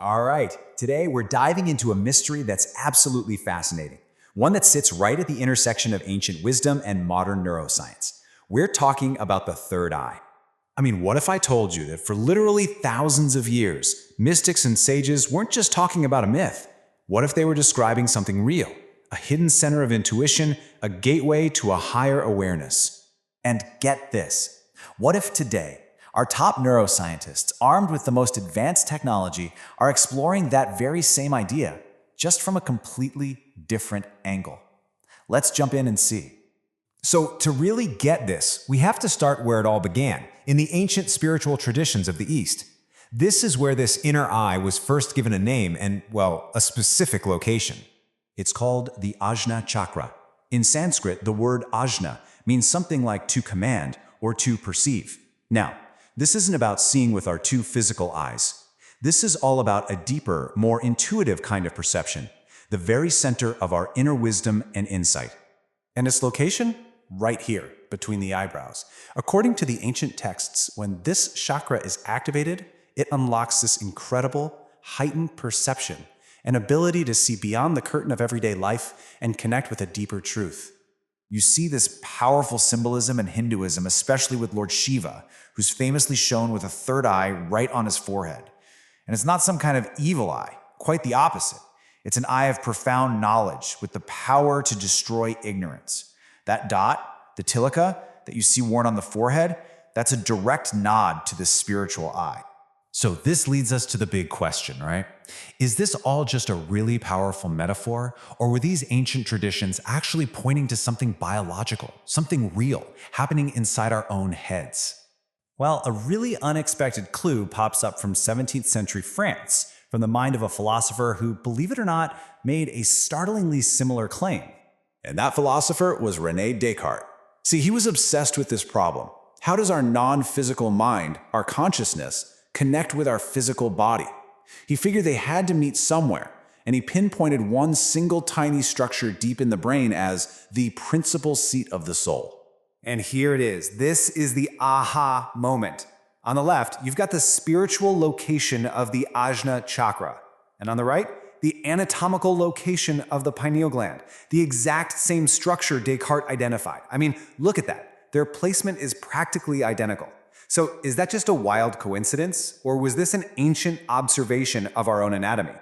All right, today we're diving into a mystery that's absolutely fascinating, one that sits right at the intersection of ancient wisdom and modern neuroscience. We're talking about the third eye. I mean, what if I told you that for literally thousands of years, mystics and sages weren't just talking about a myth? What if they were describing something real, a hidden center of intuition, a gateway to a higher awareness? And get this, what if today, our top neuroscientists, armed with the most advanced technology, are exploring that very same idea, just from a completely different angle? Let's jump in and see. So, to really get this, we have to start where it all began, in the ancient spiritual traditions of the East. This is where this inner eye was first given a name and, well, a specific location. It's called the Ajna Chakra. In Sanskrit, the word Ajna means something like to command or to perceive. Now, this isn't about seeing with our two physical eyes. This is all about a deeper, more intuitive kind of perception, the very center of our inner wisdom and insight. And its location? Right here, between the eyebrows. According to the ancient texts, when this chakra is activated, it unlocks this incredible, heightened perception, an ability to see beyond the curtain of everyday life and connect with a deeper truth. You see this powerful symbolism in Hinduism, especially with Lord Shiva, who's famously shown with a third eye right on his forehead. And it's not some kind of evil eye, quite the opposite. It's an eye of profound knowledge with the power to destroy ignorance. That dot, the tilaka, that you see worn on the forehead, that's a direct nod to this spiritual eye. So this leads us to the big question, right? Is this all just a really powerful metaphor, or were these ancient traditions actually pointing to something biological, something real, happening inside our own heads? Well, a really unexpected clue pops up from 17th century France, from the mind of a philosopher who, believe it or not, made a startlingly similar claim. And that philosopher was René Descartes. See, he was obsessed with this problem. How does our non-physical mind, our consciousness, connect with our physical body? He figured they had to meet somewhere, and he pinpointed one single tiny structure deep in the brain as the principal seat of the soul. And here it is. This is the aha moment. On the left, you've got the spiritual location of the Ajna Chakra, and on the right, the anatomical location of the pineal gland, the exact same structure Descartes identified. I mean, look at that. Their placement is practically identical. So is that just a wild coincidence, or was this an ancient observation of our own anatomy?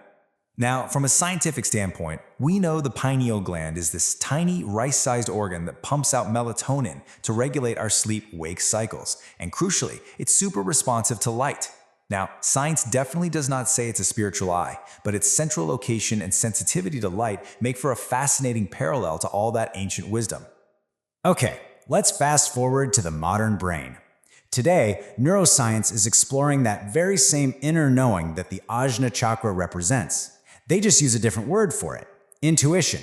Now, from a scientific standpoint, we know the pineal gland is this tiny rice-sized organ that pumps out melatonin to regulate our sleep-wake cycles. And crucially, it's super responsive to light. Now, science definitely does not say it's a spiritual eye, but its central location and sensitivity to light make for a fascinating parallel to all that ancient wisdom. Okay, let's fast forward to the modern brain. Today, neuroscience is exploring that very same inner knowing that the Ajna Chakra represents. They just use a different word for it: intuition.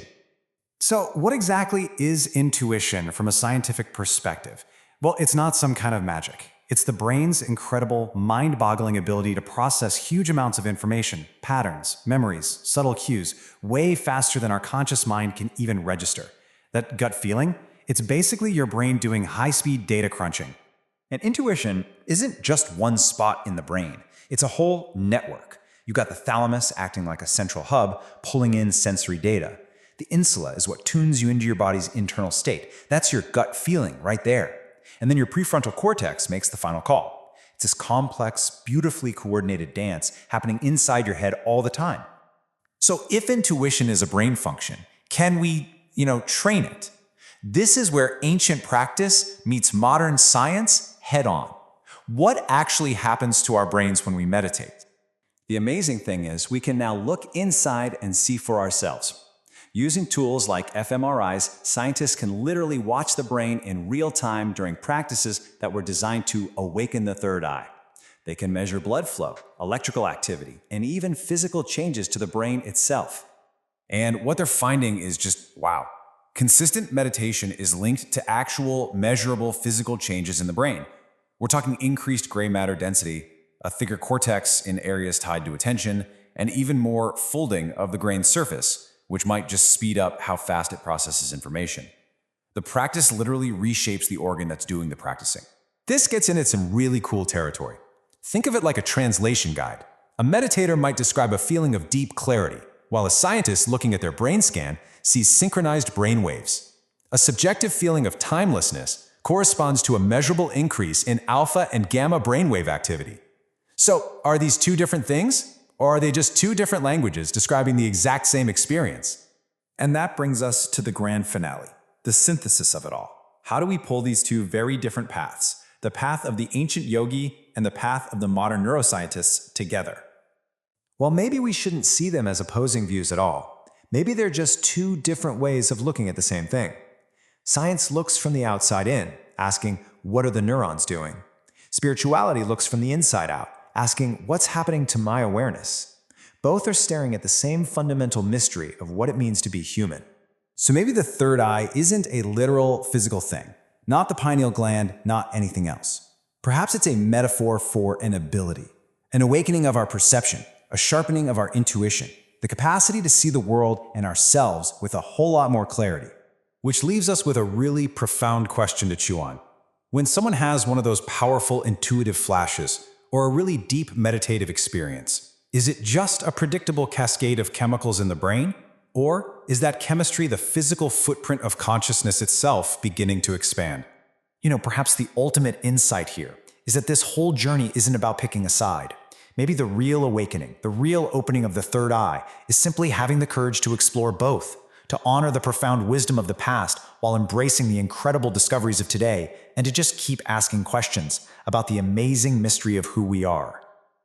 So, what exactly is intuition from a scientific perspective? Well, it's not some kind of magic. It's the brain's incredible, mind-boggling ability to process huge amounts of information, patterns, memories, subtle cues, way faster than our conscious mind can even register. That gut feeling? It's basically your brain doing high-speed data crunching. And intuition isn't just one spot in the brain. It's a whole network. You've got the thalamus acting like a central hub, pulling in sensory data. The insula is what tunes you into your body's internal state. That's your gut feeling right there. And then your prefrontal cortex makes the final call. It's this complex, beautifully coordinated dance happening inside your head all the time. So if intuition is a brain function, can we, train it? This is where ancient practice meets modern science head on. What actually happens to our brains when we meditate? The amazing thing is we can now look inside and see for ourselves. Using tools like fMRIs, scientists can literally watch the brain in real time during practices that were designed to awaken the third eye. They can measure blood flow, electrical activity, and even physical changes to the brain itself. And what they're finding is just wow. Consistent meditation is linked to actual, measurable physical changes in the brain. We're talking increased gray matter density, a thicker cortex in areas tied to attention, and even more folding of the brain's surface, which might just speed up how fast it processes information. The practice literally reshapes the organ that's doing the practicing. This gets into some really cool territory. Think of it like a translation guide. A meditator might describe a feeling of deep clarity, while a scientist looking at their brain scan sees synchronized brain waves. A subjective feeling of timelessness corresponds to a measurable increase in alpha and gamma brainwave activity. So, are these two different things? Or are they just two different languages describing the exact same experience? And that brings us to the grand finale, the synthesis of it all. How do we pull these two very different paths, the path of the ancient yogi and the path of the modern neuroscientists, together? Well, maybe we shouldn't see them as opposing views at all. Maybe they're just two different ways of looking at the same thing. Science looks from the outside in, asking, what are the neurons doing? Spirituality looks from the inside out, asking, what's happening to my awareness? Both are staring at the same fundamental mystery of what it means to be human. So maybe the third eye isn't a literal physical thing, not the pineal gland, not anything else. Perhaps it's a metaphor for an ability, an awakening of our perception, a sharpening of our intuition, the capacity to see the world and ourselves with a whole lot more clarity. Which leaves us with a really profound question to chew on. When someone has one of those powerful intuitive flashes, or a really deep meditative experience, is it just a predictable cascade of chemicals in the brain? Or is that chemistry the physical footprint of consciousness itself beginning to expand? Perhaps the ultimate insight here is that this whole journey isn't about picking a side. Maybe the real awakening, the real opening of the third eye, is simply having the courage to explore both, to honor the profound wisdom of the past while embracing the incredible discoveries of today, and to just keep asking questions about the amazing mystery of who we are.